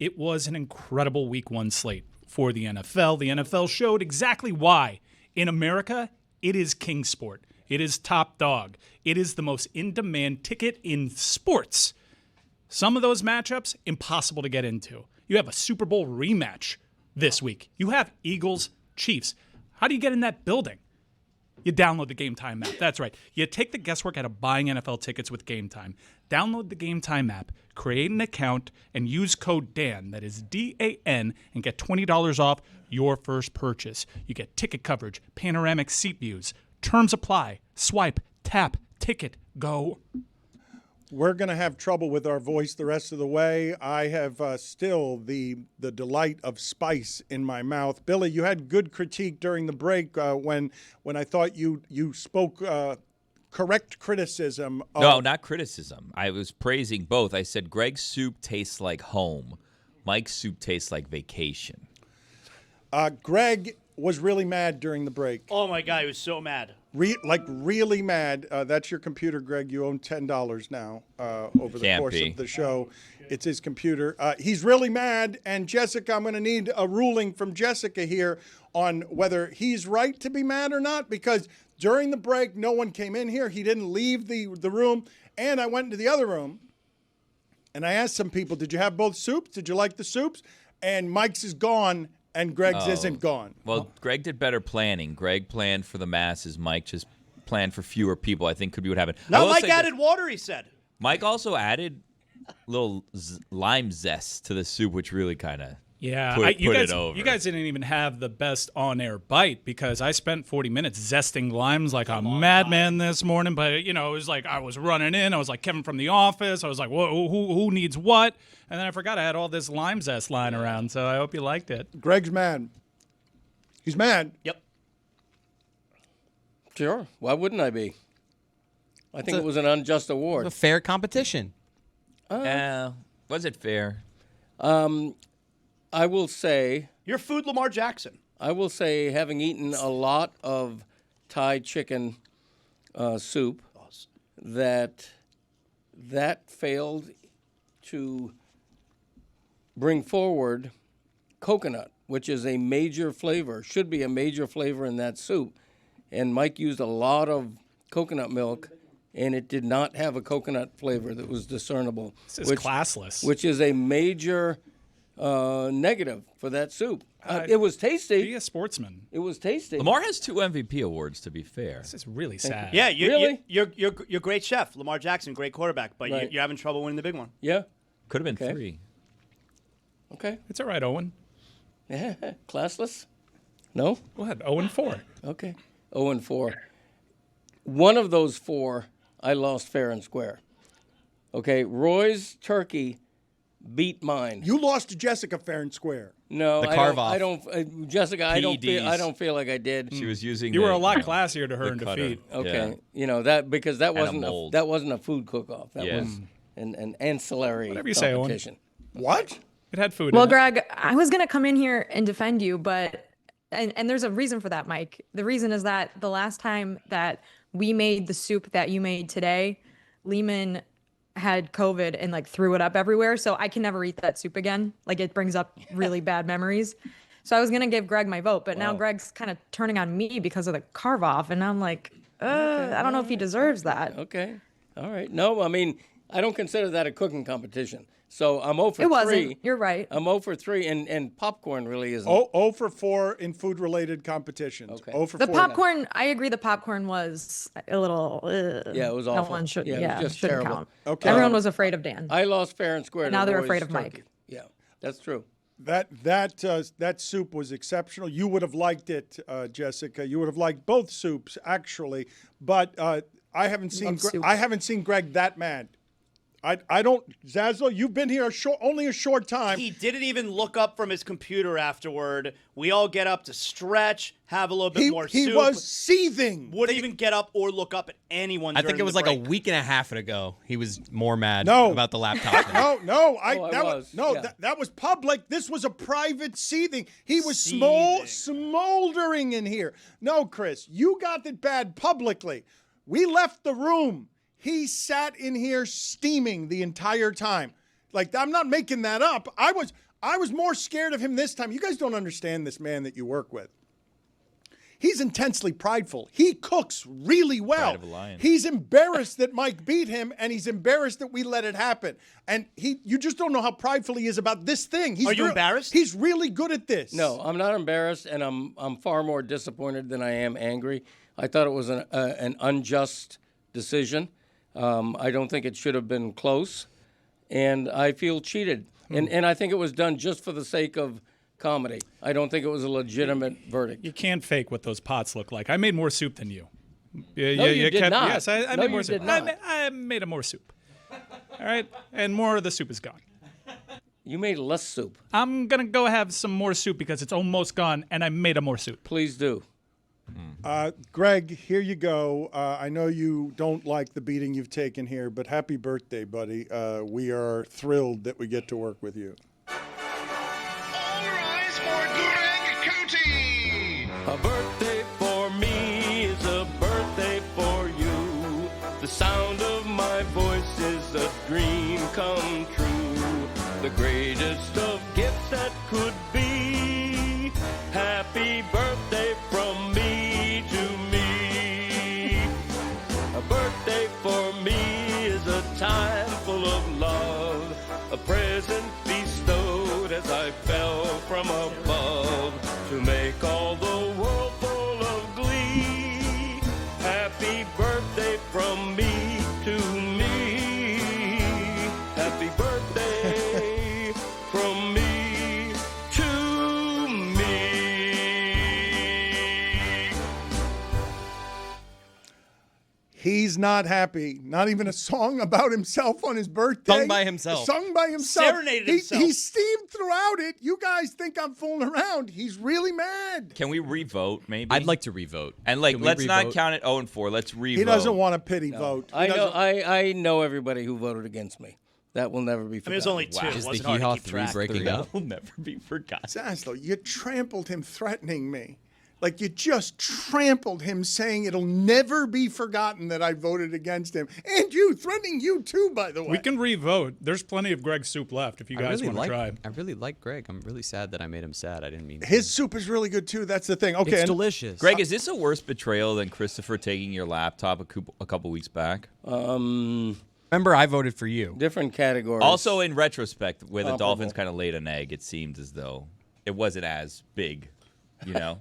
It was an incredible Week 1 slate for the NFL. The NFL showed exactly why. In America, it is king sport. It is top dog. It is the most in-demand ticket in sports. Some of those matchups, impossible to get into. You have a Super Bowl rematch this week. You have Eagles-Chiefs. How do you get in that building? You download the Game Time app. That's right. You take the guesswork out of buying NFL tickets with Game Time. Download the Game Time app, create an account, and use code DAN, that is D-A-N, and get $20 off your first purchase. You get ticket coverage, panoramic seat views. Terms apply. Swipe, tap, ticket, go. We're going to have trouble with our voice the rest of the way. I have still the delight of spice in my mouth. Billy, you had good critique during the break when I thought you spoke correct criticism. No, not criticism. I was praising both. I said Greg's soup tastes like home. Mike's soup tastes like vacation. Greg was really mad during the break. Oh, my God, he was so mad. Really mad. That's your computer, Greg. You own $10 now over the course of the show. It's his computer. He's really mad, and Jessica, I'm going to need a ruling from Jessica here on whether he's right to be mad or not, because during the break, no one came in here. He didn't leave the room, and I went into the other room, and I asked some people, did you have both soups? Did you like the soups? And Mike's is gone, and Greg's isn't gone. Well, Greg did better planning. Greg planned for the masses. Mike just planned for fewer people, I think could be what happened. No, Mike added water, he said. Mike also added a little lime zest to the soup, which really kind of put it over. You guys didn't even have the best on-air bite, because I spent 40 minutes zesting limes like a madman this morning. But, it was like I was running in. I was like Kevin from The Office. I was like, who needs what? And then I forgot I had all this lime zest lying around, so I hope you liked it. Greg's mad. He's mad. Yep. Sure. Why wouldn't I be? I think it was an unjust award. A fair competition. Was it fair? I will say... Your food, Lamar Jackson. I will say, having eaten a lot of Thai chicken soup, that failed to bring forward coconut, which is a major flavor, should be a major flavor in that soup. And Mike used a lot of coconut milk, and it did not have a coconut flavor that was discernible. This is classless. Which is a major negative for that soup. It was tasty. Be a sportsman. It was tasty. Lamar has 2 MVP awards, to be fair. This is really sad. Yeah, Really? you're great chef. Lamar Jackson, great quarterback, but Right. you're having trouble winning the big one. Yeah. Could have been Okay. 3. Okay. It's all right, Owen. Classless? No? Go ahead, 0-4. Okay. 0-4. One of those 4, I lost fair and square. Okay, Roy's turkey beat mine. You lost to Jessica fair and square. No, The I carve-off. don't. Jessica, I don't feel like I did. She was using. You were a lot classier to her in cutter. defeat. Okay, Yeah. that because that a wasn't mold. that wasn't a food cook-off. That Yeah. was an ancillary Whatever you say, Owen. competition. What? It had food Well, in it. Greg, I was going to come in here and defend you, but and there's a reason for that, Mike. The reason is that the last time that we made the soup that you made today, Lehman had COVID and like threw it up everywhere. So I can never eat that soup again. Like it brings up really bad memories. So I was going to give Greg my vote, but now Greg's kind of turning on me because of the carve off. And I'm like, I don't know if he deserves that. Okay, all right. No, I mean I don't consider that a cooking competition. So I'm 0 for 3. It wasn't. You're right. I'm 0 for 3, and popcorn really isn't. 0 for 4 in food-related competitions. Okay. 0 for The 4. popcorn, I agree. The popcorn was a little. Yeah, it was That awful. one should, Yeah, it was just shouldn't terrible. count. Okay. Everyone was afraid of Dan. I lost fair and square. And to now they're Roy's afraid of turkey. Mike. Yeah, that's true. That soup was exceptional. You would have liked it, Jessica. You would have liked both soups actually, but I haven't seen Greg that mad. I don't, Zazzle, you've been here only a short time. He didn't even look up from his computer afterward. We all get up to stretch, have a little bit more soup. He was seething. Wouldn't even get up or look up at anyone. I think it was like break. a week and a half ago. He was more mad about the laptop. That was public. This was a private seething. He was smoldering in here. No, Chris, you got it bad publicly. We left the room. He sat in here steaming the entire time. Like, I'm not making that up. I was more scared of him this time. You guys don't understand this man that you work with. He's intensely prideful. He cooks really well. Pride of a lion. He's embarrassed that Mike beat him, and he's embarrassed that we let it happen. And you just don't know how prideful he is about this thing. Are you embarrassed? He's really good at this. No, I'm not embarrassed, and I'm far more disappointed than I am angry. I thought it was an unjust decision. I don't think it should have been close, and I feel cheated. And I think it was done just for the sake of comedy. I don't think it was a legitimate verdict. You can't fake what those pots look like. I made more soup than you. You did not. Yes, I No, made more you soup. did not. I made more soup. All right, and more of the soup is gone. You made less soup. I'm gonna go have some more soup because it's almost gone, and I made more soup. Please do. Greg, here you go. I know you don't like the beating you've taken here, but happy birthday, buddy. We are thrilled that we get to work with you. All rise for Greg Cody. A birthday for me is a birthday for you. The sound of my voice is a dream come true. The greatest of gifts that could be. Happy birthday from me to me. A birthday for me is a time full of love. A present bestowed as I fell from above to make all the world full of glee. Happy birthday from me to me. Happy birthday from me to me. He's not happy. Not even a song about himself on his birthday. Sung by himself. Sung by himself. Serenaded himself. He steamed throughout it. You guys think I'm fooling around. He's really mad. Can we re-vote, maybe? I'd like to re-vote. And like, Can we let's not re-vote? count it 0-4. Let's re-vote. He doesn't want a pity vote. I know everybody who voted against me. That will never be I forgotten. mean, there's only two. It Is the wasn't hard Hee-Haw to keep 3 track. breaking up? Will never be forgotten. Zaslow, you trampled him threatening me. Like, you just trampled him saying it'll never be forgotten that I voted against him. And you, threatening you too, by the way. We can re-vote. There's plenty of Greg's soup left if you guys want to try. I really like Greg. I'm really sad that I made him sad. I didn't mean to. His soup is really good too. That's the thing. Okay. It's and- delicious. Greg, is this a worse betrayal than Christopher taking your laptop a couple weeks back? Remember, I voted for you. Different categories. Also, in retrospect, where the Comparable. Dolphins kind of laid an egg, it seemed as though it wasn't as big, you know?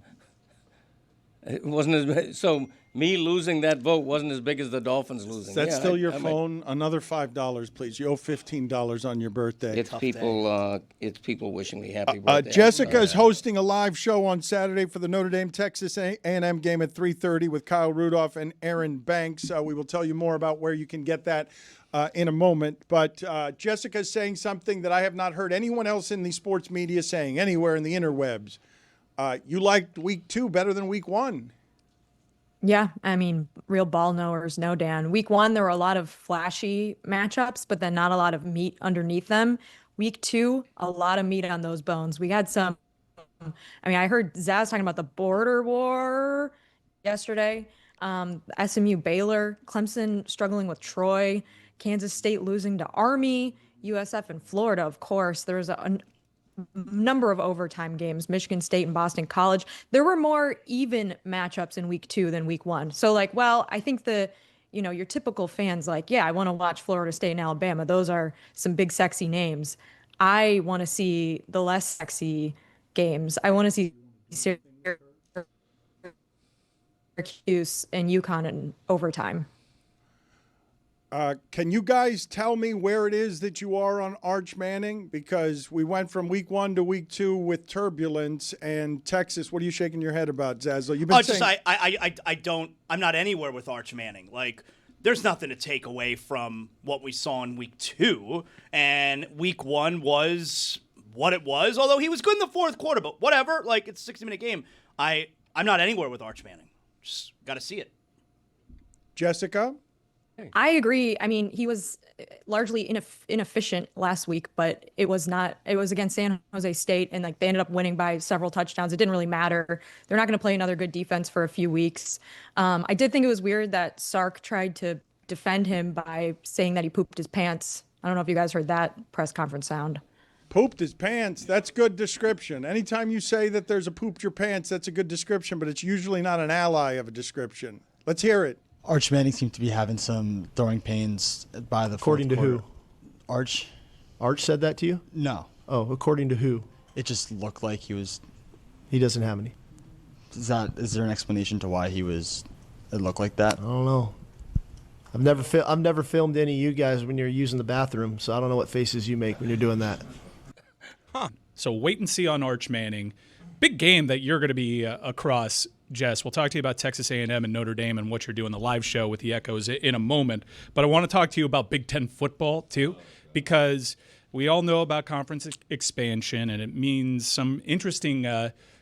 It wasn't as so. Me losing that vote wasn't as big as the Dolphins losing. That's Yeah, still I- your I might- phone. Another $5, please. You owe $15 on your birthday. It's people. It's people wishing me happy birthday. Jessica is hosting a live show on Saturday for the Notre Dame Texas A&M game at 3:30 with Kyle Rudolph and Aaron Banks. We will tell you more about where you can get that in a moment. But Jessica is saying something that I have not heard anyone else in the sports media saying anywhere in the interwebs. You liked week 2 better than week 1. Yeah, I mean, real ball knowers know, Dan. Week 1, there were a lot of flashy matchups, but then not a lot of meat underneath them. Week 2, a lot of meat on those bones. We had some, I mean, I heard Zaz talking about the border war yesterday. SMU Baylor, Clemson struggling with Troy, Kansas State losing to Army, USF and Florida, of course. There's a number of overtime games, Michigan State and Boston College. There were more even matchups in week 2 than week 1. So like, well, I think your typical fans like, yeah, I want to watch Florida State and Alabama. Those are some big sexy names. I want to see the less sexy games. I want to see Syracuse and UConn in overtime. Can you guys tell me where it is that you are on Arch Manning? Because we went from week 1 to week 2 with turbulence and Texas. What are you shaking your head about, Zazzle? You've been saying I'm not anywhere with Arch Manning. Like, there's nothing to take away from what we saw in week 2, and week 1 was what it was. Although he was good in the fourth quarter, but whatever. Like, it's a 60-minute game. I'm not anywhere with Arch Manning. Just got to see it. Jessica? I agree. I mean, he was largely inefficient last week, but it was against San Jose State, and like they ended up winning by several touchdowns. It didn't really matter. They're not going to play another good defense for a few weeks. I did think it was weird that Sark tried to defend him by saying that he pooped his pants. I don't know if you guys heard that press conference sound. Pooped his pants. That's good description. Anytime you say that there's a pooped your pants, that's a good description, but it's usually not an ally of a description. Let's hear it. Arch Manning seemed to be having some throwing pains by the According to fourth quarter. who? Arch? Arch said that to you? No. Oh, according to who? It just looked like he was. He doesn't have any. Is there an explanation to why it looked like that? I don't know. I've never filmed any of you guys when you're using the bathroom, so I don't know what faces you make when you're doing that. So wait and see on Arch Manning. Big game that you're going to be across, Jess. We'll talk to you about Texas A&M and Notre Dame and what you're doing the live show with the Echoes in a moment. But I want to talk to you about Big Ten football, too, because we all know about conference expansion, and it means some interesting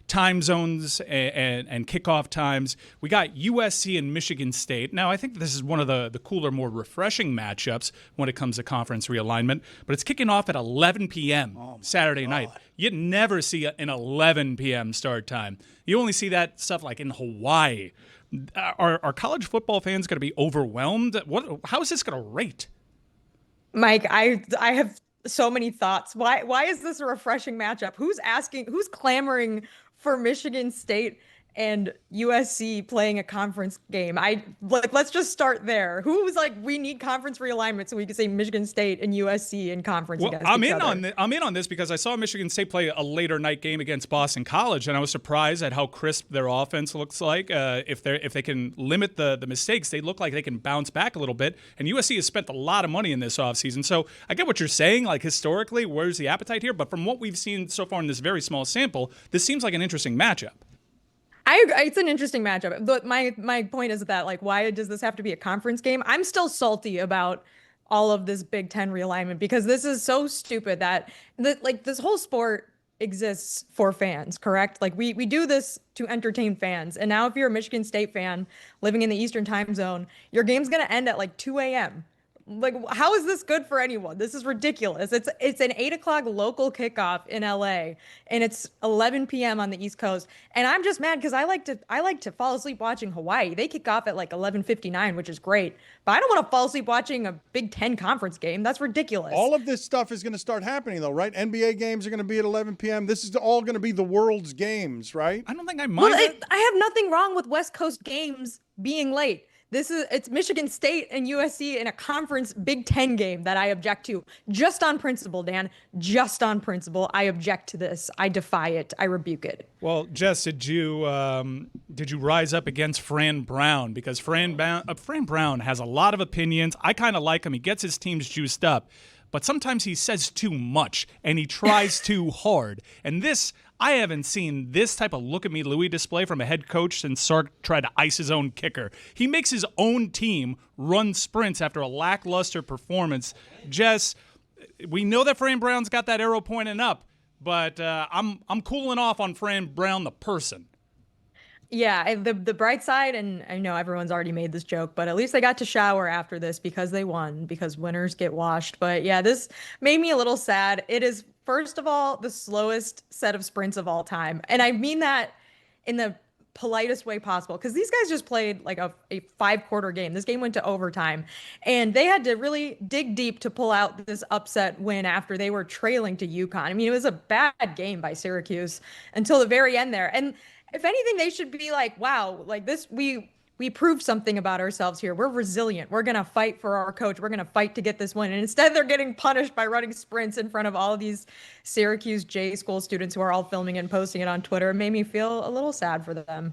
time zones and kickoff times. We got USC and Michigan State. Now, I think this is one of the cooler, more refreshing matchups when it comes to conference realignment, but it's kicking off at 11 p.m. Saturday night. You never see an 11 p.m. start time. You only see that stuff like in Hawaii. Are college football fans going to be overwhelmed? How is this going to rate? Mike, I have so many thoughts. Why is this a refreshing matchup? Who's clamoring for Michigan State and USC playing a conference game? Let's just start there. Who's like, we need conference realignment so we can say Michigan State and USC in conference against each other? I'm in on this because I saw Michigan State play a later night game against Boston College, and I was surprised at how crisp their offense looks like. If they can limit the mistakes, they look like they can bounce back a little bit. And USC has spent a lot of money in this offseason. So I get what you're saying, like historically, where's the appetite here? But from what we've seen so far in this very small sample, this seems like an interesting matchup. It's an interesting matchup. But my point is that, like, why does this have to be a conference game? I'm still salty about all of this Big Ten realignment because this is so stupid that this whole sport exists for fans, correct? Like we do this to entertain fans. And now if you're a Michigan State fan living in the Eastern time zone, your game's going to end at like 2 a.m. Like, how is this good for anyone? This is ridiculous. It's an 8 o'clock local kickoff in LA, and it's 11 p.m. on the East Coast. And I'm just mad because I like to fall asleep watching Hawaii. They kick off at like 11:59, which is great. But I don't want to fall asleep watching a Big Ten conference game. That's ridiculous. All of this stuff is going to start happening, though, right? NBA games are going to be at 11 p.m. This is all going to be the world's games, right? I don't think I mind it. I have nothing wrong with West Coast games being late. It's Michigan State and USC in a conference Big Ten game that I object to. Just on principle, Dan. Just on principle. I object to this. I defy it. I rebuke it. Well, Jess, did you rise up against Fran Brown? Because Fran Brown has a lot of opinions. I kind of like him. He gets his teams juiced up. But sometimes he says too much, and he tries too hard. And I haven't seen this type of look-at-me Louis display from a head coach since Sark tried to ice his own kicker. He makes his own team run sprints after a lackluster performance. Jess, we know that Fran Brown's got that arrow pointing up, but I'm cooling off on Fran Brown the person. Yeah, the bright side, and I know everyone's already made this joke, but at least they got to shower after this because they won, because winners get washed. But yeah, this made me a little sad. It is, first of all, the slowest set of sprints of all time. And I mean that in the politest way possible, because these guys just played like a 5-quarter game. This game went to overtime, and they had to really dig deep to pull out this upset win after they were trailing to UConn. I mean, it was a bad game by Syracuse until the very end there. And if anything, they should be like, wow, like this, we proved something about ourselves here. We're resilient. We're going to fight for our coach. We're going to fight to get this win. And instead, they're getting punished by running sprints in front of all of these Syracuse J school students who are all filming and posting it on Twitter. It made me feel a little sad for them.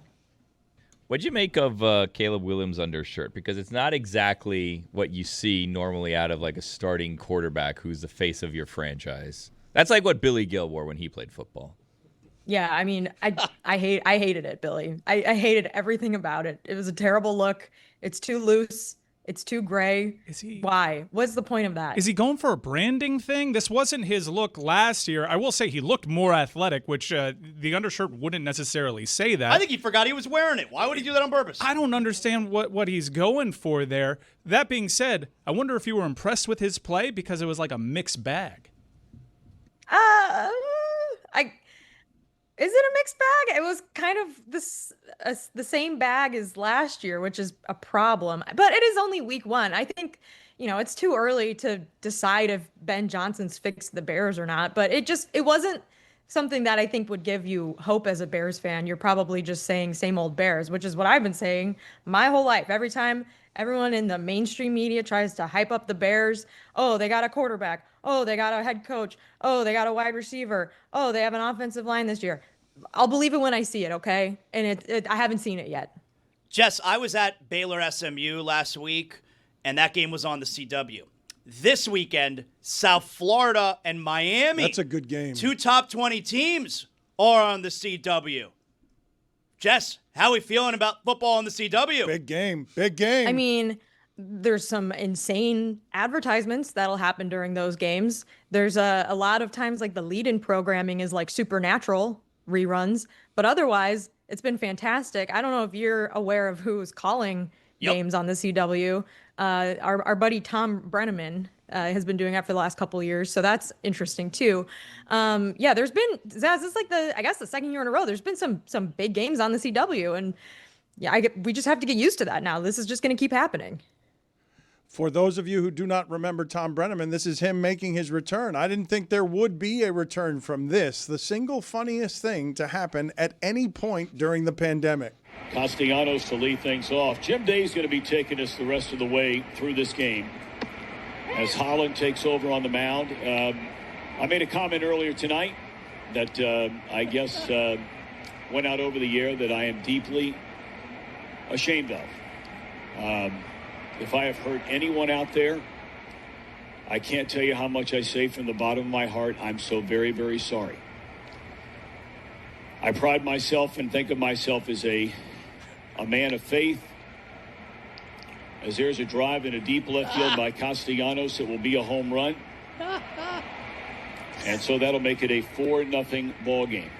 What'd you make of Caleb Williams' undershirt? Because it's not exactly what you see normally out of like a starting quarterback who's the face of your franchise. That's like what Billy Gill wore when he played football. Yeah, I mean, I hated it, Billy. I hated everything about it. It was a terrible look. It's too loose. It's too gray. Why? What's the point of that? Is he going for a branding thing? This wasn't his look last year. I will say he looked more athletic, which the undershirt wouldn't necessarily say that. I think he forgot he was wearing it. Why would he do that on purpose? I don't understand what he's going for there. That being said, I wonder if you were impressed with his play because it was like a mixed bag. Is it a mixed bag? It was kind of the same bag as last year, which is a problem. But it is only week one. I think it's too early to decide if Ben Johnson's fixed the Bears or not. But it wasn't something that I think would give you hope as a Bears fan. You're probably just saying same old Bears, which is what I've been saying my whole life. Every time everyone in the mainstream media tries to hype up the Bears, oh, they got a quarterback. Oh, they got a head coach. Oh, they got a wide receiver. Oh, they have an offensive line this year. I'll believe it when I see it, okay? And I haven't seen it yet. Jess, I was at Baylor SMU last week, and that game was on the CW. This weekend, South Florida and Miami. That's a good game. 2 top 20 teams are on the CW. Jess, how are we feeling about football on the CW? Big game. Big game. I mean, there's some insane advertisements that'll happen during those games. There's a lot of times like the lead-in programming is like Supernatural reruns, but otherwise it's been fantastic. I don't know if you're aware of who's calling games on the CW. Our buddy Tom Brennaman has been doing that for the last couple of years, so that's interesting too. There's been Zaz, this is like the second year in a row. There's been some big games on the CW, and we just have to get used to that now. This is just going to keep happening. For those of you who do not remember Tom Brennaman, this is him making his return. I didn't think there would be a return from this, the single funniest thing to happen at any point during the pandemic. Castellanos to lead things off. Jim Day's going to be taking us the rest of the way through this game as Holland takes over on the mound. I made a comment earlier tonight that I guess went out over the air that I am deeply ashamed of. If I have hurt anyone out there, I can't tell you how much I say from the bottom of my heart. I'm so very, very sorry. I pride myself and think of myself as a man of faith. As there's a drive in a deep left field by Castellanos, it will be a home run. And so that'll make it a 4-0 ball game.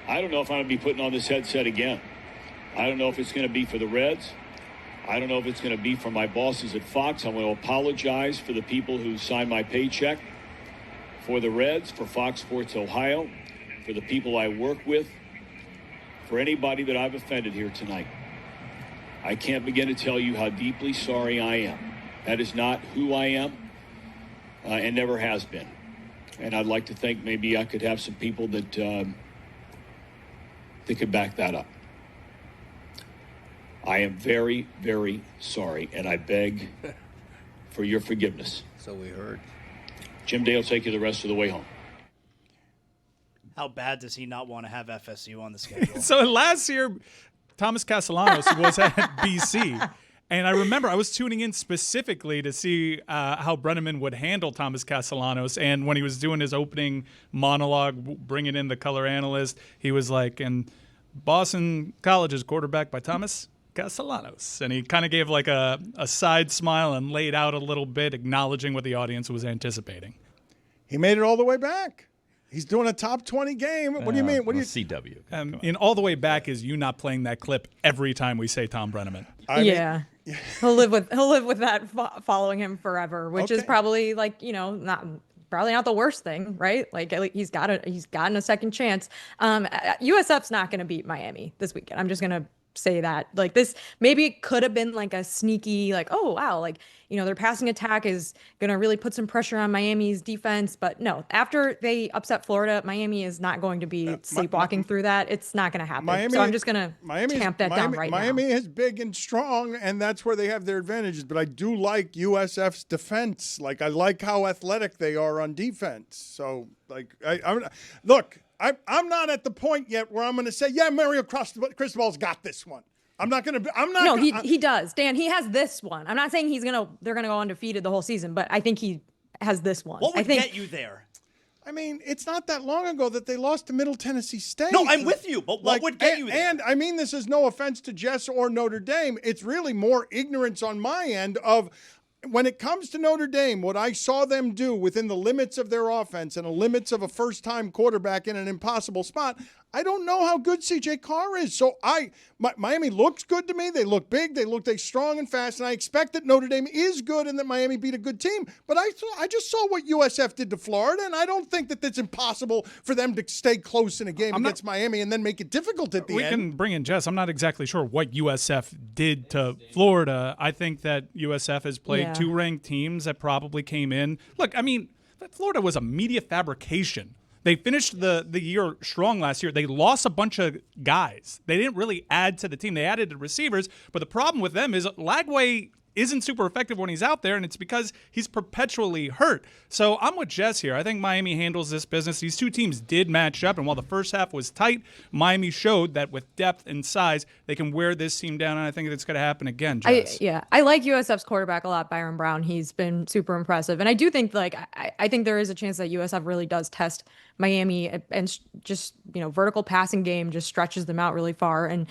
I don't know if I'm going to be putting on this headset again. I don't know if it's going to be for the Reds. I don't know if it's going to be for my bosses at Fox. I'm going to apologize for the people who signed my paycheck, for the Reds, for Fox Sports Ohio, for the people I work with, for anybody that I've offended here tonight. I can't begin to tell you how deeply sorry I am. That is not who I am and never has been. And I'd like to think maybe I could have some people that could back that up. I am very, very sorry, and I beg for your forgiveness. So we heard. Jim Day will take you the rest of the way home. How bad does he not want to have FSU on the schedule? So last year, Thomas Castellanos was at BC. And I remember I was tuning in specifically to see how Brennaman would handle Thomas Castellanos. And when he was doing his opening monologue, bringing in the color analyst, he was like, and Boston College's quarterback by Thomas Castellanos. And he kind of gave like a side smile and laid out a little bit, acknowledging what the audience was anticipating. He made it all the way back. He's doing a top 20 game. What do you mean? What do you CW? In all the way back is you not playing that clip every time we say Tom Brennaman. He'll live with that following him forever, which is probably like, probably not the worst thing, right? Like he's gotten a second chance. USF's not going to beat Miami this weekend. I'm just going to say that. Like this, maybe it could have been like a sneaky, like, oh wow, like their passing attack is gonna really put some pressure on Miami's defense. But no, after they upset Florida, Miami is not going to be sleepwalking through that. It's not gonna happen. So I'm just gonna tamp that down right now. Miami is big and strong, and that's where they have their advantages. But I do like USF's defense. Like I like how athletic they are on defense. So like I'm not at the point yet where I'm going to say, yeah, Mario Cristobal's got this one. I'm not going to. No, he does, Dan. He has this one. I'm not saying they're gonna go undefeated the whole season, but I think he has this one. What would get you there? I mean, it's not that long ago that they lost to Middle Tennessee State. No, I'm with you, but what would get you there? And I mean, this is no offense to Jess or Notre Dame. It's really more ignorance on my end of. When it comes to Notre Dame, what I saw them do within the limits of their offense and the limits of a first-time quarterback in an impossible spot, I don't know how good CJ Carr is. So Miami looks good to me. They look big. They look strong and fast. And I expect that Notre Dame is good and that Miami beat a good team. But I just saw what USF did to Florida, and I don't think that it's impossible for them to stay close in a game against Miami and then make it difficult at the end. We can bring in Jess. I'm not exactly sure what USF did to Florida. I think that USF has played two ranked teams that probably came in. Look, I mean, Florida was a media fabrication. They finished the year strong last year. They lost a bunch of guys. They didn't really add to the team. They added the receivers, but the problem with them is Lagway isn't super effective when he's out there, and it's because he's perpetually hurt. So I'm with Jess here. I think Miami handles this business. These two teams did match up, and while the first half was tight, Miami showed that with depth and size, they can wear this team down, and I think it's going to happen again, Jess. I like USF's quarterback a lot, Byron Brown. He's been super impressive, and I do think I think there is a chance that USF really does test Miami and just, vertical passing game just stretches them out really far. And,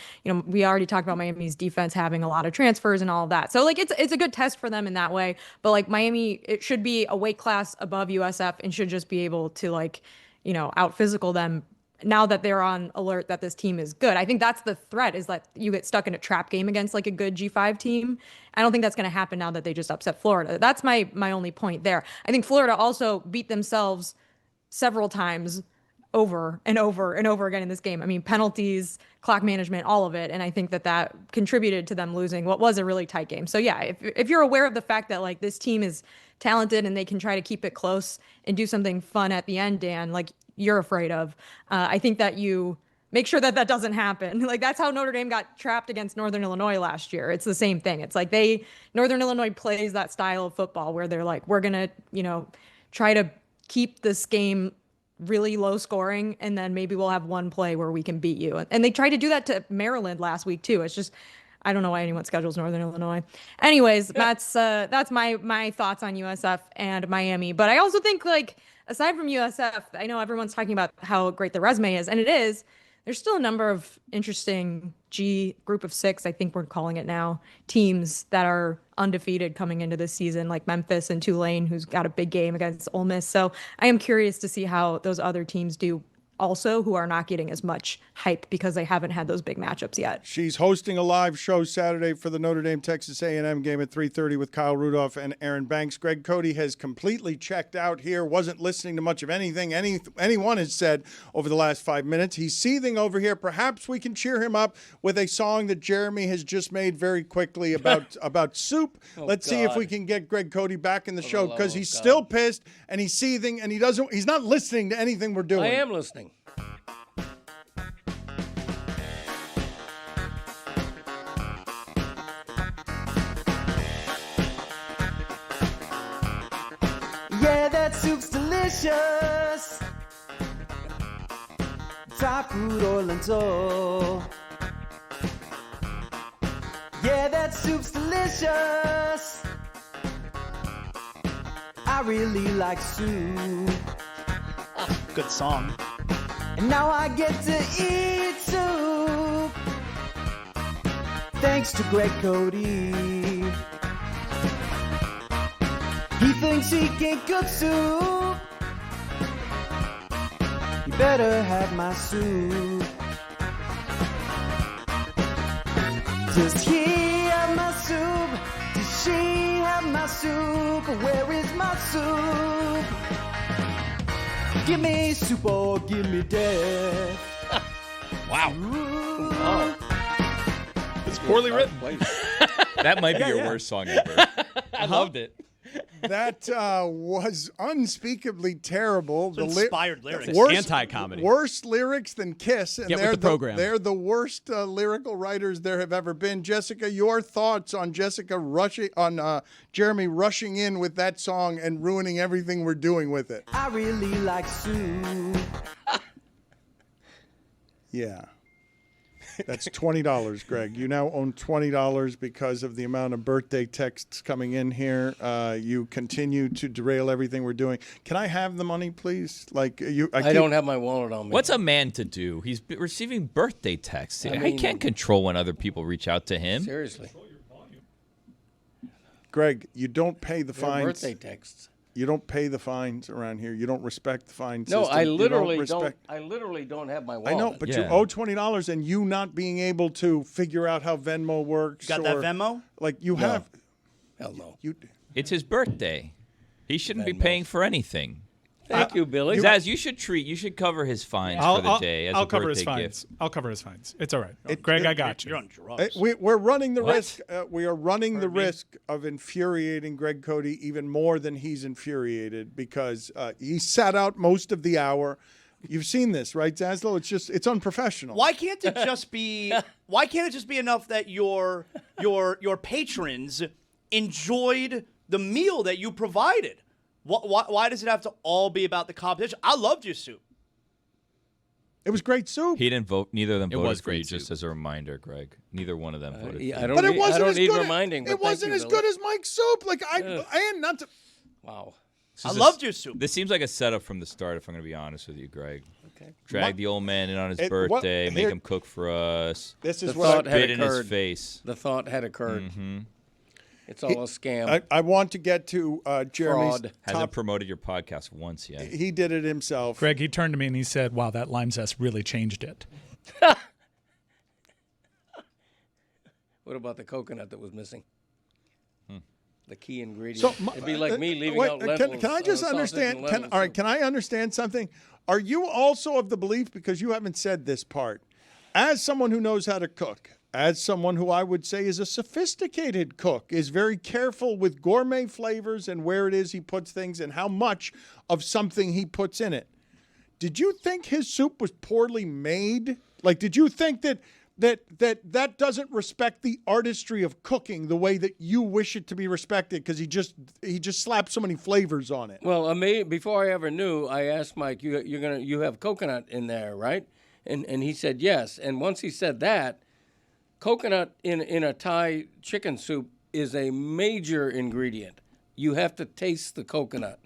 we already talked about Miami's defense having a lot of transfers and all of that. So it's a good test for them in that way. But Miami, it should be a weight class above USF and should just be able to out physical them now that they're on alert that this team is good. I think that's the threat, is that you get stuck in a trap game against a good G5 team. I don't think that's going to happen now that they just upset Florida. That's my only point there. I think Florida also beat themselves several times over and over and over again in this game. I mean, penalties, clock management, all of it. And I think that contributed to them losing what was a really tight game. So yeah, if you're aware of the fact that this team is talented and they can try to keep it close and do something fun at the end, Dan, you're afraid of, I think that you make sure that doesn't happen. That's how Notre Dame got trapped against Northern Illinois last year. It's the same thing. It's Northern Illinois plays that style of football where they're we're going to, try to keep this game really low scoring, and then maybe we'll have one play where we can beat you. And they tried to do that to Maryland last week too. It's just, I don't know why anyone schedules Northern Illinois. Anyways, that's my thoughts on USF and Miami. But I also think aside from USF, I know everyone's talking about how great the resume is, and it is. There's still a number of interesting group of 6, I think we're calling it now, teams that are undefeated coming into this season, like Memphis and Tulane, who's got a big game against Ole Miss. So I am curious to see how those other teams do also, who are not getting as much hype because they haven't had those big matchups yet. She's hosting a live show Saturday for the Notre Dame Texas A&M game at 3:30 with Kyle Rudolph and Aaron Banks. Greg Cody has completely checked out here, wasn't listening to much of anything anyone has said over the last 5 minutes. He's seething over here. Perhaps we can cheer him up with a song that Jeremy has just made very quickly about soup. Let's see if we can get Greg Cody back in the show, because he's still pissed and he's seething and he's not listening to anything we're doing. I am listening. Yeah, that soup's delicious. Thai food or lentil. Yeah, that soup's delicious. I really like soup. Good song. And now I get to eat soup. Thanks to Greg Cody. He thinks he can cook soup. You better have my soup. Does he have my soup? Does she have my soup? Where is my soup? Give me soup or give me death. Wow. Ooh. It's poorly written. That might be your worst song ever. I loved it. That was unspeakably terrible. Inspired lyrics. Anti-comedy. Worse lyrics than Kiss. And Get with the program. They're the worst lyrical writers there have ever been. Jessica, your thoughts on Jeremy rushing in with that song and ruining everything we're doing with it? I really like soup. Yeah. That's $20, Greg. You now own $20 because of the amount of birthday texts coming in here. You continue to derail everything we're doing. Can I have the money, please? I don't have my wallet on me. What's a man to do? He's receiving birthday texts. He can't control when other people reach out to him. Seriously. Greg, you don't pay the fines. Birthday texts. You don't pay the fines around here. You don't respect the fine No, system. I You literally don't. Respect, I literally don't have my wallet. I know, but you owe $20, and you not being able to figure out how Venmo works. Got that Venmo? Like you have. Hell no. It's his birthday. He shouldn't be paying for anything. Thank you, Billy. Zaz, you should cover his fines for the day as I'll a cover birthday his fines. gift. I'll cover his fines. It's all right. Greg, I got you. You're on drugs. We're running the What? risk. We are running the risk of infuriating Greg Cody even more than he's infuriated because he sat out most of the hour. You've seen this, right, Zaslow? It's unprofessional. Why can't it just be? Why can't it just be enough that your patrons enjoyed the meal that you provided? Why does it have to all be about the competition? I loved your soup. It was great soup. He didn't vote. Neither of them voted was for you, great just as a reminder, Greg. Neither one of them voted for you. I don't But it need, wasn't I don't as need good. reminding. It wasn't as good as Mike's soup. Like and not to. Wow. I loved your soup. This seems like a setup from the start, if I'm going to be honest with you, Greg. Okay. Drag the old man in on his It- birthday, what- make here- him cook for us. This is The what thought I, had Spit in his occurred. face. The thought had occurred. Mm-hmm. It's all a scam. I want to get to Jeremy's Fraud. Hasn't top. promoted your podcast once yet. He did it himself. Greg, he turned to me and he said, "Wow, that lime zest really changed it." What about the coconut that was missing? The key ingredient. So, It'd be like me leaving wait, out lentils. Can I just sausage and understand? lentil All right, soup. can I understand something? Are you also of the belief, because you haven't said this part, as someone who knows how to cook, as someone who I would say is a sophisticated cook, is very careful with gourmet flavors and where it is he puts things and how much of something he puts in it, did you think his soup was poorly made? Like, did you think that doesn't respect the artistry of cooking the way that you wish it to be respected because he just slapped so many flavors on it? Well, before I ever knew, I asked Mike, you have coconut in there, right? And he said yes. And once he said that, coconut in a Thai chicken soup is a major ingredient. You have to taste the coconut.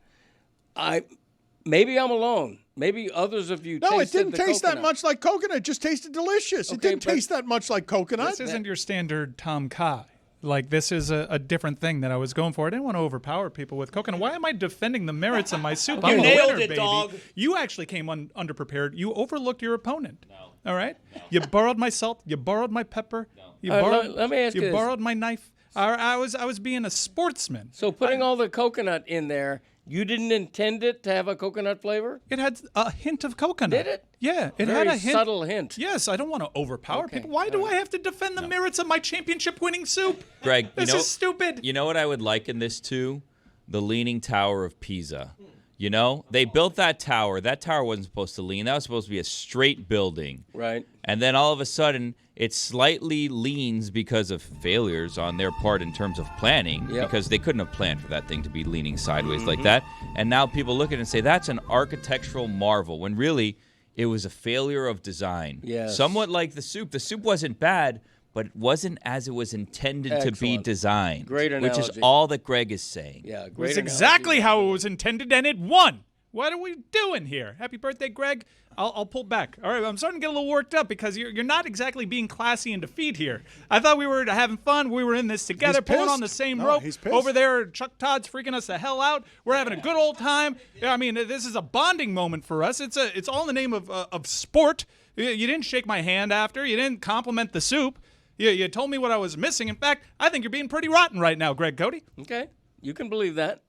Maybe I'm alone. Maybe others of you No, it tasted didn't the taste that coconut. much like coconut. It just tasted delicious. It Okay, didn't but- taste that much like coconut. This isn't your standard Tom Kha. Like, this is a different thing that I was going for. I didn't want to overpower people with coconut. Why am I defending the merits of my soup? You I'm a nailed winner, it, baby. dog. You actually came underprepared. You overlooked your opponent. No. All right? No. You borrowed my salt. You borrowed my pepper. No. You borrowed, let me ask you this. borrowed my knife. I was being a sportsman. So putting all the coconut in there, you didn't intend it to have a coconut flavor? It had a hint of coconut. Did it? Yeah, it Very had a hint. subtle hint. Yes, I don't want to overpower Okay, people. Why do I have to defend the merits of my championship-winning soup? Greg, This is stupid. You know what I would liken this to? The Leaning Tower of Pisa. You know, they built that tower. That tower wasn't supposed to lean. That was supposed to be a straight building. Right. And then all of a sudden, it slightly leans because of failures on their part in terms of planning, Yep. because they couldn't have planned for that thing to be leaning sideways like that. And now people look at it and say, that's an architectural marvel, when really it was a failure of design. Yes. Somewhat like the soup. The soup wasn't bad, but it wasn't as it was intended to be Excellent. designed. Great Which is analogy. all that Greg is saying. Yeah, It great was analogy. exactly how it was intended, and it won. What are we doing here? Happy birthday, Greg. I'll pull back. All right, I'm starting to get a little worked up because you're not exactly being classy in defeat here. I thought we were having fun. We were in this together, He's pulling on the pissed. same No, rope. he's pissed. Over there, Chuck Todd's freaking us the hell out. We're having a good old time. Yeah, I mean, this is a bonding moment for us. It's all in the name of sport. You didn't shake my hand after. You didn't compliment the soup. You told me what I was missing. In fact, I think you're being pretty rotten right now, Greg Cody. Okay, you can believe that.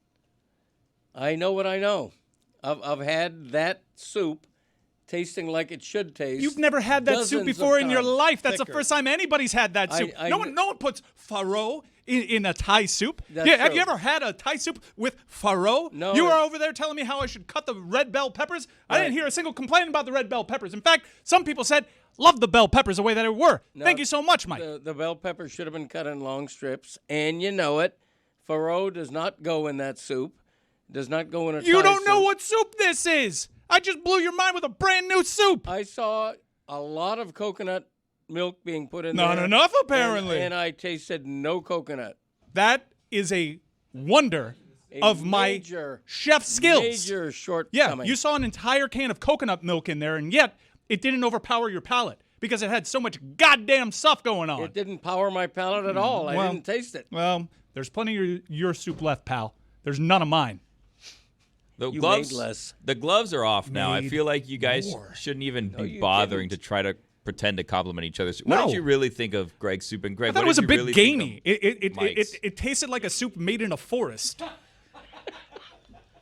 I know what I know. I've had that soup tasting like it should taste. You've never had that soup dozens before of in your times. life. That's the first time anybody's had that soup. No one puts farro in a Thai soup. That's Have true. you ever had a Thai soup with farro? No. You were over there telling me how I should cut the red bell peppers. I didn't hear a single complaint about the red bell peppers. In fact, some people said, love the bell peppers the way that they were. No, Thank you so much, Mike. The bell pepper should have been cut in long strips, and you know it. Farro does not go in that soup. Does not go in a You Thai don't know soup. what soup this is. I just blew your mind with a brand new soup. I saw a lot of coconut milk being put in Not there. enough, apparently. And I tasted no coconut. That is a wonder of my major, chef skills. Major shortcoming. Yeah, you saw an entire can of coconut milk in there, and yet it didn't overpower your palate because it had so much goddamn stuff going on. It didn't power my palate at all. I Well, didn't taste it. Well, there's plenty of your soup left, pal. There's none of mine. The You gloves, made less. The gloves are off now. I Made feel like you guys more. shouldn't even be you bothering didn't. to try to pretend to compliment each other. What No. did you really think of Greg's soup? And Greg, I thought what it was did a you bit really think gamey. of Mike's? It tasted like a soup made in a forest.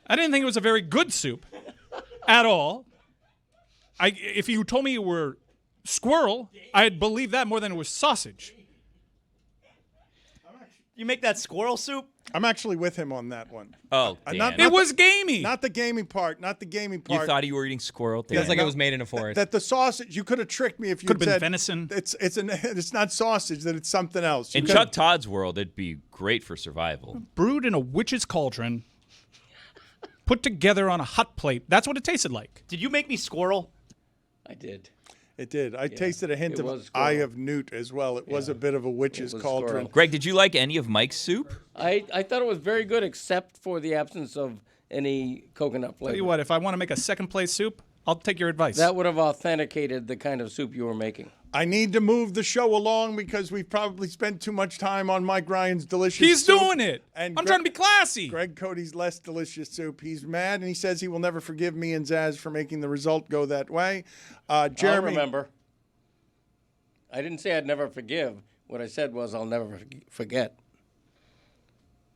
I didn't think it was a very good soup at all. If you told me it were squirrel, I'd believe that more than it was sausage. You make that squirrel soup? I'm actually with him on that one. Oh, not- Dan. It was gamey. Not the gaming part. Not the gaming part. You thought you were eating squirrel? Dan. Feels like it was made in a forest. That the sausage, you could have tricked me if you Could have been said venison. It's not sausage, that it's something else. You In could've- Chuck Todd's world, it'd be great for survival. Brewed in a witch's cauldron, put together on a hot plate. That's what it tasted like. Did you make me squirrel? I did. It did. I tasted a hint it of was eye squirrel. of newt as well. It was a bit of a witch's was cauldron. squirrel. Greg, did you like any of Mike's soup? I thought it was very good, except for the absence of any coconut flavor. Tell you what, if I want to make a second place soup, I'll take your advice. That would have authenticated the kind of soup you were making. I need to move the show along because we've probably spent too much time on Mike Ryan's delicious He's soup. doing it. And I'm trying to be classy. Greg Cody's less delicious soup. He's mad, and he says he will never forgive me and Zaz for making the result go that way. Jeremy, I'll remember. I didn't say I'd never forgive. What I said was I'll never forget.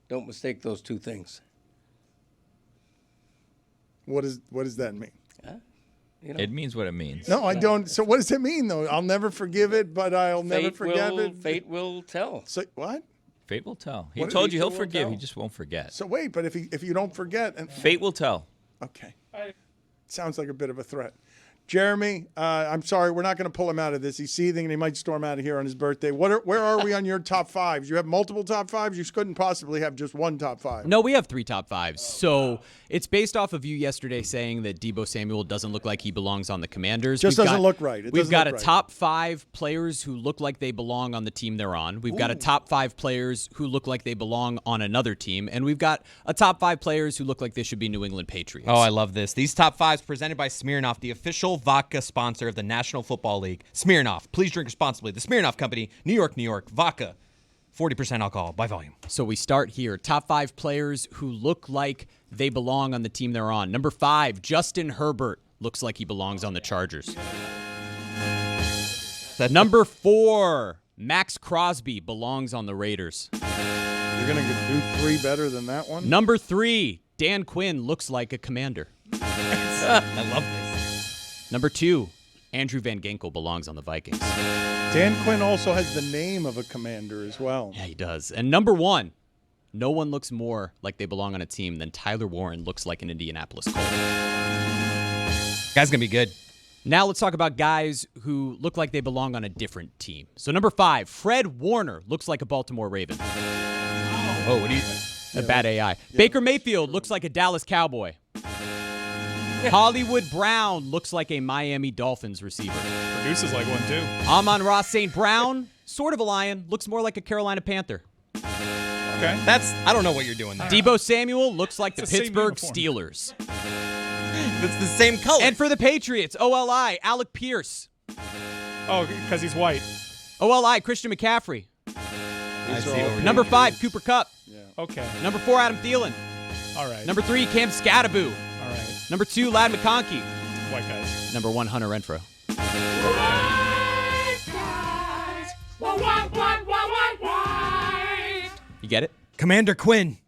Don't mistake those two things. what does that mean? You know, It means what it means. No, I don't. So what does it mean, though? I'll never forgive it, but I'll never forget it. Fate will tell. So what? Fate will tell. He What- told you he'll Fate will forgive. tell. He just won't forget. So wait, but if you don't forget, and Fate will tell. okay, sounds like a bit of a threat. Jeremy, I'm sorry, we're not going to pull him out of this. He's seething, and he might storm out of here on his birthday. Where are we on your top fives? You have multiple top fives. You couldn't possibly have just one top five. No, we have 3 top 5s. So it's based off of you yesterday saying that Deebo Samuel doesn't look like he belongs on the Commanders. Just doesn't look right. It We've doesn't got look a right. top 5 players who look like they belong on the team they're on. We've got a top 5 players who look like they belong on another team. And we've got a top 5 players who look like they should be New England Patriots. Oh, I love this. These top 5s presented by Smirnoff, the official vodka sponsor of the National Football League. Smirnoff, please drink responsibly. The Smirnoff Company, New York, New York. Vodka, 40% alcohol by volume. So we start here. Top 5 players who look like they belong on the team they're on. Number 5, Justin Herbert looks like he belongs on the Chargers. Number 4, Max Crosby belongs on the Raiders. You're going to do 3 better than that one? Number 3, Dan Quinn looks like a Commander. I love this. Number 2, Andrew Van Ginkel belongs on the Vikings. Dan Quinn also has the name of a commander as well. Yeah, he does. And number 1, no one looks more like they belong on a team than Tyler Warren looks like an Indianapolis Colt. Guy's going to be good. Now let's talk about guys who look like they belong on a different team. So number 5, Fred Warner looks like a Baltimore Raven. Oh, what do you... A bad AI. Baker Mayfield looks like a Dallas Cowboy. Hollywood Brown looks like a Miami Dolphins receiver. Produces like one too. Amon-Ra St. Brown, sort of a Lion, looks more like a Carolina Panther. Okay. I don't know what you're doing there. Deebo Samuel looks like the It's the same Pittsburgh uniform. Steelers. It's the same color. And for the Patriots, OLI, Alec Pierce. Oh, because he's white. OLI, Christian McCaffrey. I see what we're Number doing. 5, Cooper Kupp. Okay. Number 4, Adam Thielen. All right. Number 3, Cam Scattaboo. All right. Number 2, Lad McConkey. White guys. Number 1, Hunter Renfrow. You get it? Commander Quinn.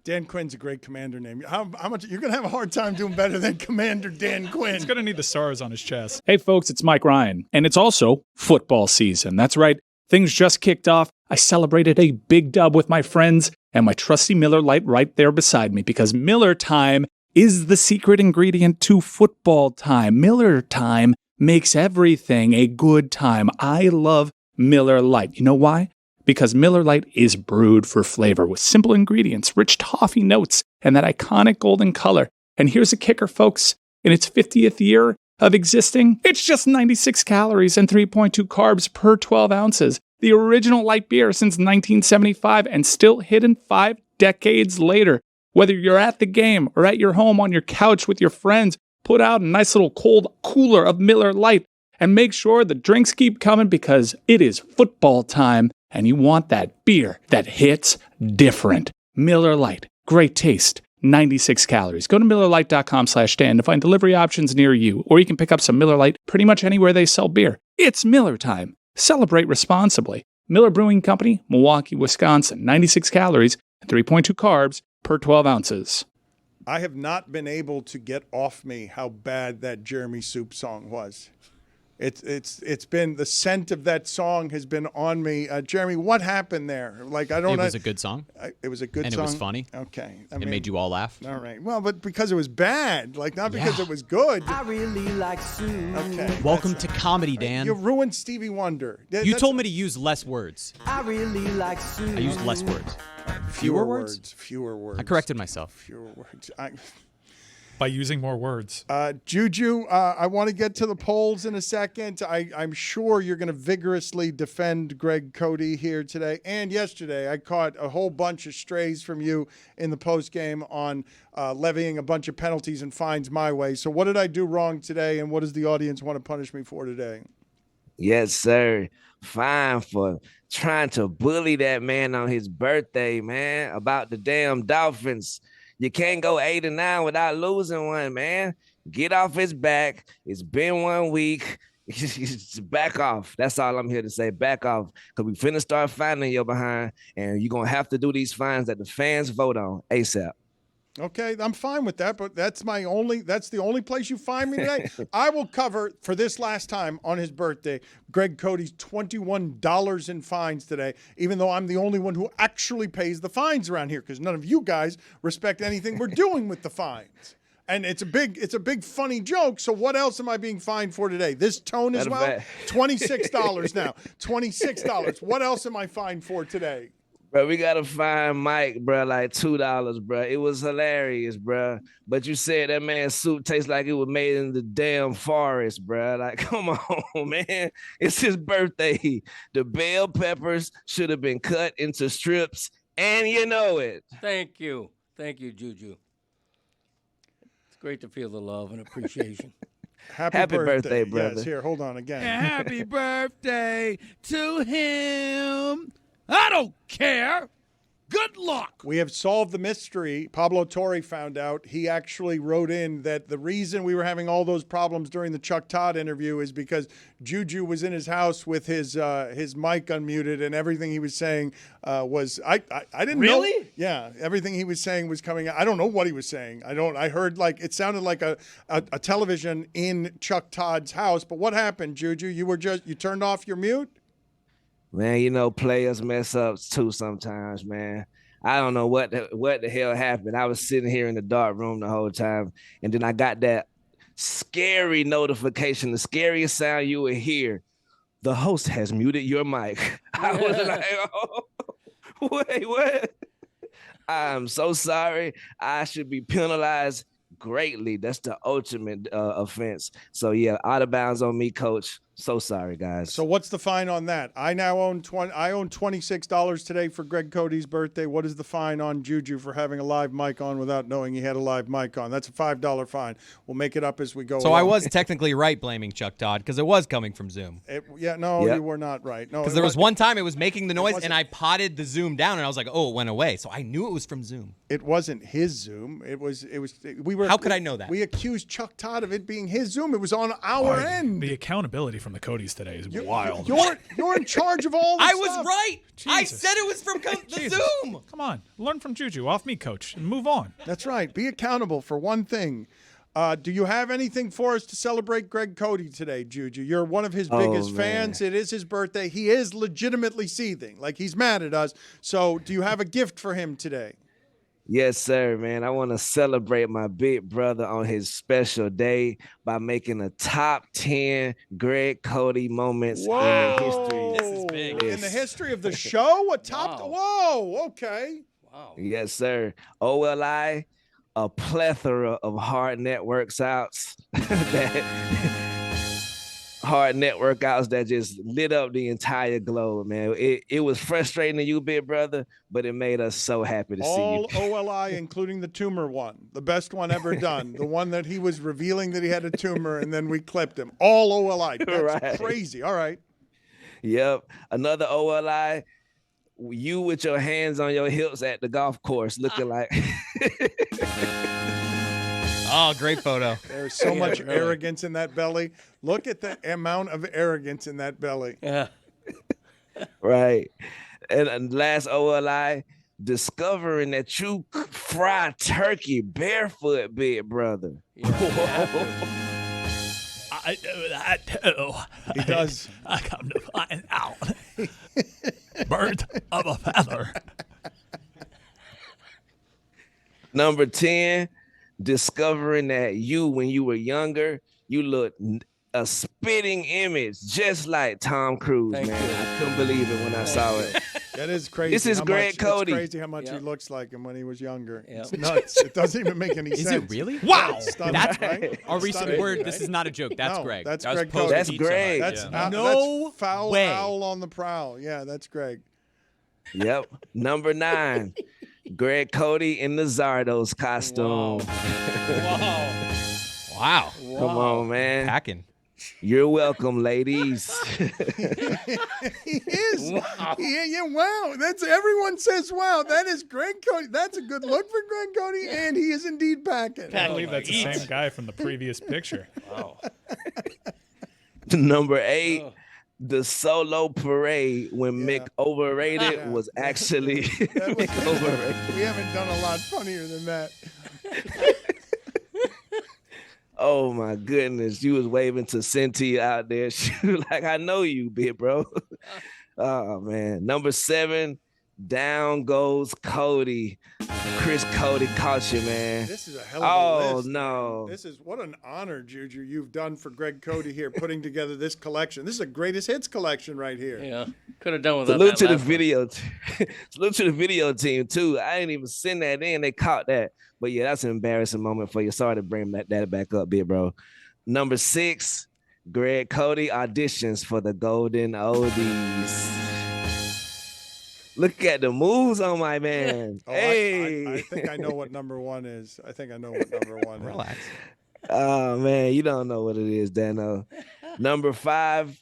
Dan Quinn's a great commander name. How much you're gonna have a hard time doing better than Commander Dan Quinn? He's going to need the stars on his chest. Hey, folks, it's Mike Ryan, and it's also football season. That's right. Things just kicked off. I celebrated a big dub with my friends and my trusty Miller Lite right there beside me because Miller Time is the secret ingredient to football time. Miller Time makes everything a good time. I love Miller Lite. You know why? Because Miller Lite is brewed for flavor with simple ingredients, rich toffee notes, and that iconic golden color. And here's a kicker, folks. In its 50th year of existing, it's just 96 calories and 3.2 carbs per 12 ounces. The original light beer since 1975 and still hidden 5 decades later. Whether you're at the game or at your home on your couch with your friends, put out a nice little cold cooler of Miller Lite and make sure the drinks keep coming because it is football time. And you want that beer that hits different. Miller Lite. Great taste. 96 calories. Go to MillerLite.com/Dan to find delivery options near you, or you can pick up some Miller Lite pretty much anywhere they sell beer. It's Miller time. Celebrate responsibly. Miller Brewing Company, Milwaukee, Wisconsin. 96 calories and 3.2 carbs per 12 ounces. I have not been able to get off me how bad that Jeremy Soup song was. It's been, the scent of that song has been on me. Jeremy, what happened there? Like, I don't know. It was a good song. It was a good and song. And it was funny. Okay. It made you all laugh. All right. Well, but because it was bad, like not because it was good. I really like soup. Okay. Welcome to comedy, Dan. You ruined Stevie Wonder. You told me to use less words. I really like soup. I used less words. Fewer words. Fewer words. I corrected myself. Fewer words. By using more words. Juju, I want to get to the polls in a second. I'm sure you're going to vigorously defend Greg Cody here today and yesterday. I caught a whole bunch of strays from you in the postgame on levying a bunch of penalties and fines my way. So what did I do wrong today, and what does the audience want to punish me for today? Yes, sir. Fine for trying to bully that man on his birthday, man, about the damn Dolphins. You can't go 8-9 without losing one, man. Get off his back. It's been 1 week. Back off. That's all I'm here to say. Back off. Because we finna start fining your behind, and you're going to have to do these fines that the fans vote on ASAP. Okay, I'm fine with that, but that's the only place you find me today. I will cover, for this last time on his birthday, Greg Cody's $21 in fines today, even though I'm the only one who actually pays the fines around here, because none of you guys respect anything we're doing with the fines. And it's a big funny joke. So what else am I being fined for today? This tone as well? $26 now. $26. What else am I fined for today? Bro, we got to find Mike, bro, like $2, bro. It was hilarious, bro. But you said that man's soup tastes like it was made in the damn forest, bro. Like, come on, man. It's his birthday. The bell peppers should have been cut into strips, and you know it. Thank you. Thank you, Juju. It's great to feel the love and appreciation. Happy birthday, brother. Yes, here, hold on again. Happy birthday to him. I don't care. Good luck. We have solved the mystery. Pablo Torre found out. He actually wrote in that the reason we were having all those problems during the Chuck Todd interview is because Juju was in his house with his mic unmuted, and everything he was saying was I didn't know. Really? Yeah, everything he was saying was coming out. I don't know what he was saying. I heard like it sounded like a television in Chuck Todd's house. But what happened, Juju? You turned off your mute? Man, you know, players mess up too sometimes, man. I don't know what the hell happened. I was sitting here in the dark room the whole time, and then I got that scary notification, the scariest sound you would hear. The host has muted your mic. I was like, oh, wait, what? I'm so sorry. I should be penalized greatly. That's the ultimate offense. So, yeah, out of bounds on me, coach. So sorry, guys. So what's the fine on that? I now own $26 today for Greg Cody's birthday. What is the fine on Juju for having a live mic on without knowing he had a live mic on? That's a $5 fine. We'll make it up as we go. So along. I was technically right blaming Chuck Todd because it was coming from Zoom. You were not right. No, because there was one time it was making the noise and I potted the Zoom down and I was like, oh, it went away. So I knew it was from Zoom. It wasn't his Zoom. How could I know that? We accused Chuck Todd of it being his Zoom. It was on our end. The accountability from the Codys today is wild. You're in charge of all this I was right. Jesus. I said it was from the Zoom. Come on. Learn from Juju. Off me, coach, and move on. That's right. Be accountable for one thing. Do you have anything for us to celebrate Greg Cody today, Juju? You're one of his biggest fans. It is his birthday. He is legitimately seething. Like, he's mad at us. So do you have a gift for him today? Yes, sir, man. I want to celebrate my big brother on his special day by making a top 10 Greg Cody moments in the history. This is big. In the history of the show? A top? Whoa, okay. Wow. Yes, sir. OLI, a plethora of hard network outs hard network outs that just lit up the entire globe, man. It was frustrating to you, big brother, but it made us so happy to see you. All OLI, including the tumor one, the best one ever done. The one that he was revealing that he had a tumor, and then we clipped him. All OLI. That's right. Crazy. All right. Yep. Another OLI, you with your hands on your hips at the golf course, looking like. Oh, great photo. There's so much arrogance in that belly. Look at the amount of arrogance in that belly. Yeah. Right. And last OLI, discovering that you fry turkey barefoot, big brother. I do that too. He does. I come to find out. Bird of a feather. Number 10, discovering that you, when you were younger, you looked a spitting image, just like Tom Cruise, man. I couldn't believe it when I saw it. That is crazy. This is Greg Cody. It's crazy how much he looks like him when he was younger. Yep. It's nuts. It doesn't even make any sense. Is it really? Wow. That's right? our recent Stunning, word. right? This is not a joke. That's No, Greg. That's That was Greg post Cody. That's Pizza Greg. Hut. That's Yeah. that's foul way. owl on the prowl. Yeah, that's Greg. Yep. Number 9, Greg Cody in the Zardos costume. Wow. Come on, man. Packing. You're welcome, ladies. He is. Wow. Yeah, wow. That's everyone says wow. That is Greg Cody. That's a good look for Greg Cody, and he is indeed packing. I believe that's the same guy from the previous picture. Wow. Number 8, the solo parade when Mick overrated was actually That was Mick overrated. We haven't done a lot funnier than that. Oh my goodness, you was waving to Cinti out there. She was like, I know you, big bro. Oh man. Number 7, down goes Cody. Chris Cody caught you, man. This is a hell of a list. Oh no. This is what an honor, Juju, you've done for Greg Cody here, putting together this collection. This is a greatest hits collection right here. Yeah. Could have done without Salute that to the last one. video. Salute to the video team too. I didn't even send that in. They caught that. But yeah, that's an embarrassing moment for you. Sorry to bring that back up, big bro. Number 6, Greg Cody auditions for the Golden Oldies. Look at the moves on my man. Oh, hey. I think I know what number 1 is. I think I know what number 1 is. Relax. Oh man, you don't know what it is, Dano. Number 5,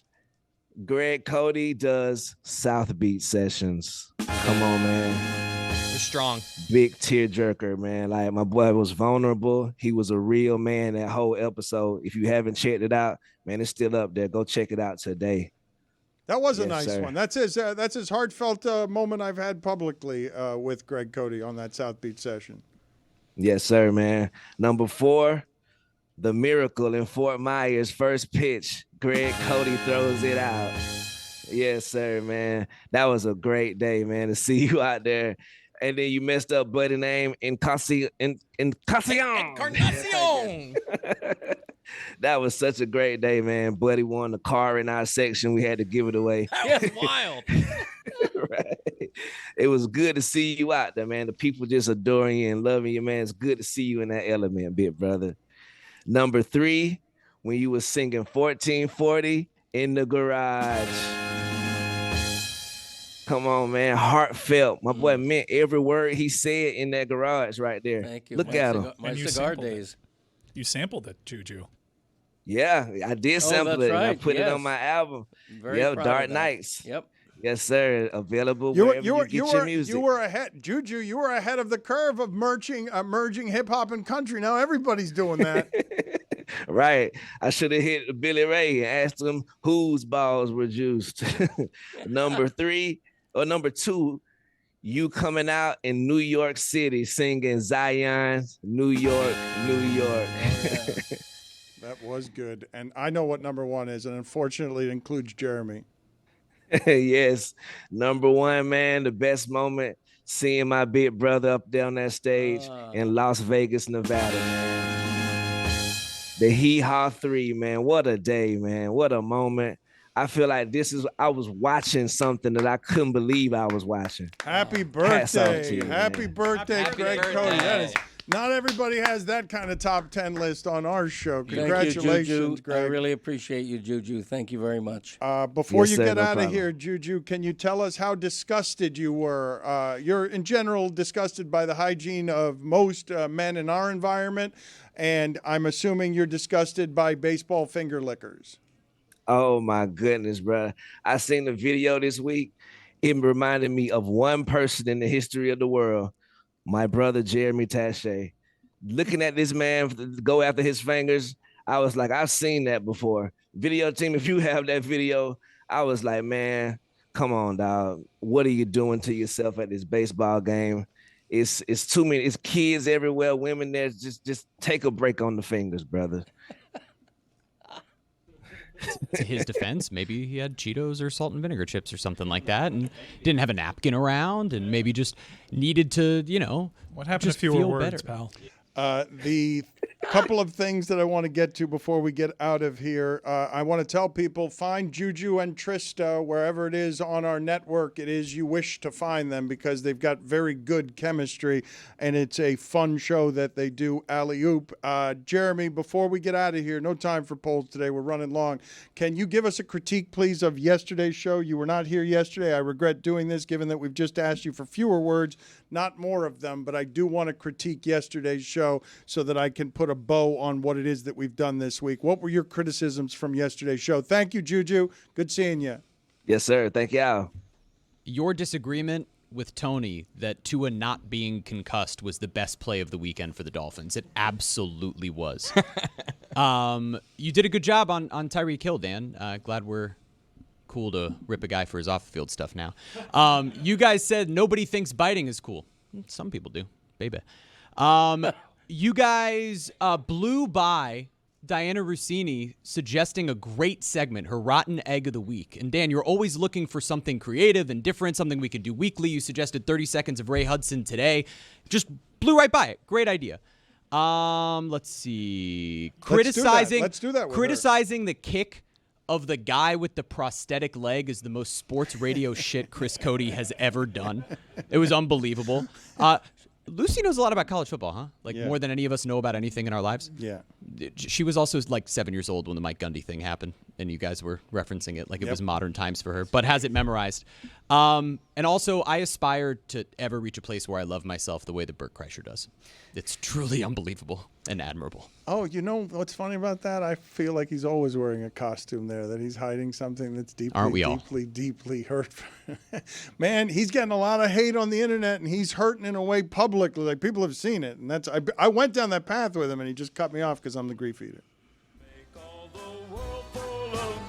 Greg Cody does South Beach sessions. Come on, man. You're strong. Big tearjerker, man. Like my boy was vulnerable. He was a real man that whole episode. If you haven't checked it out, man, it's still up there. Go check it out today. That was a Yes, nice sir. one. That's his heartfelt moment I've had publicly with Greg Cody on that South Beach session. Yes, sir, man. Number 4, the miracle in Fort Myers, first pitch. Greg Cody throws it out. Yes, sir, man. That was a great day, man, to see you out there. And then you messed up buddy name Encarnacion. That was such a great day, man. Buddy won the car in our section. We had to give it away. That was wild. Right. It was good to see you out there, man. The people just adoring you and loving you, man. It's good to see you in that element, big brother. Number 3, when you was singing 1440 in the garage. Come on, man. Heartfelt. My boy meant every word he said in that garage right there. Thank you. Look at him. My And you cigar sampled it. days. You sampled it, Juju. Yeah, I did sample that's it. And I right. put it Yes. on my album. Very Yep, proud Dark of that. Nights. Yep. Yes, sir. Available wherever you get your music. You were ahead, Juju. You were ahead of the curve of merging hip hop and country. Now everybody's doing that. Right. I should have hit Billy Ray and asked him whose balls were juiced. Number 2, you coming out in New York City singing Zion, New York, New York. That was good. And I know what number 1 is, and unfortunately it includes Jeremy. Yes. Number 1, man, the best moment, seeing my big brother up there on that stage in Las Vegas, Nevada, man. The Hee Haw 3, man. What a day, man. What a moment. I feel like I was watching something that I couldn't believe I was watching. Happy Hats off to birthday. you, Happy man. birthday, Happy Greg birthday. Cody. That is, not everybody has that kind of top 10 list on our show. Thank you, Congratulations, Juju. I Greg. really appreciate you, Juju. Thank you very much. Before Yes, you sir, get no out of problem. here, Juju, can you tell us how disgusted you were? You're, in general, disgusted by the hygiene of most men in our environment, and I'm assuming you're disgusted by baseball finger lickers. Oh my goodness, bro. I seen the video this week it reminded me of one person in the history of the world, my brother Jeremy Taché. Looking at this man go after his fingers, I was like, I've seen that before. Video team, if you have that video, I was like, man, come on, dog. What are you doing to yourself at this baseball game? It's too many. It's kids everywhere, women there. Just take a break on the fingers, brother. To his defense, maybe he had Cheetos or salt and vinegar chips or something like that, and didn't have a napkin around, and maybe just needed to, what happened just to fewer feel words, better. pal? The couple of things that I want to get to before we get out of here. I want to tell people, find Juju and Trista wherever it is on our network it is you wish to find them, because they've got very good chemistry and it's a fun show that they do. Alley-oop. Jeremy, before we get out of here, no time for polls today. We're running long. Can you give us a critique, please, of yesterday's show? You were not here yesterday. I regret doing this, given that we've just asked you for fewer words, not more of them, but I do want to critique yesterday's show so that I can put a bow on what it is that we've done this week. What were your criticisms from yesterday's show? Thank you, Juju. Good seeing you. Yes, sir. Thank y'all. Your disagreement with Tony that Tua not being concussed was the best play of the weekend for the Dolphins. It absolutely was. You did a good job on Tyreek Hill, Dan. Glad we're cool to rip a guy for his off-the-field stuff now. You guys said nobody thinks biting is cool. Some people do, baby. You guys blew by Diana Rossini suggesting a great segment, her Rotten Egg of the Week. And Dan, you're always looking for something creative and different, something we could do weekly. You suggested 30 seconds of Ray Hudson today. Just blew right by it. Great idea. Let's see. Let's do that with criticizing the kick of the guy with the prosthetic leg is the most sports radio shit Chris Cody has ever done. It was unbelievable. Lucy knows a lot about college football, huh? More than any of us know about anything in our lives. Yeah. She was also 7 years old when the Mike Gundy thing happened, and you guys were referencing it like it was modern times for her, but has it memorized. And also, I aspire to ever reach a place where I love myself the way that Bert Kreischer does. It's truly unbelievable and admirable. Oh, you know what's funny about that? I feel like he's always wearing a costume there, that he's hiding something that's deeply hurtful. Man, he's getting a lot of hate on the internet, and he's hurting in a way publicly. Like, people have seen it, and that's I went down that path with him, and he just cut me off because I'm the grief eater. Make all the world full of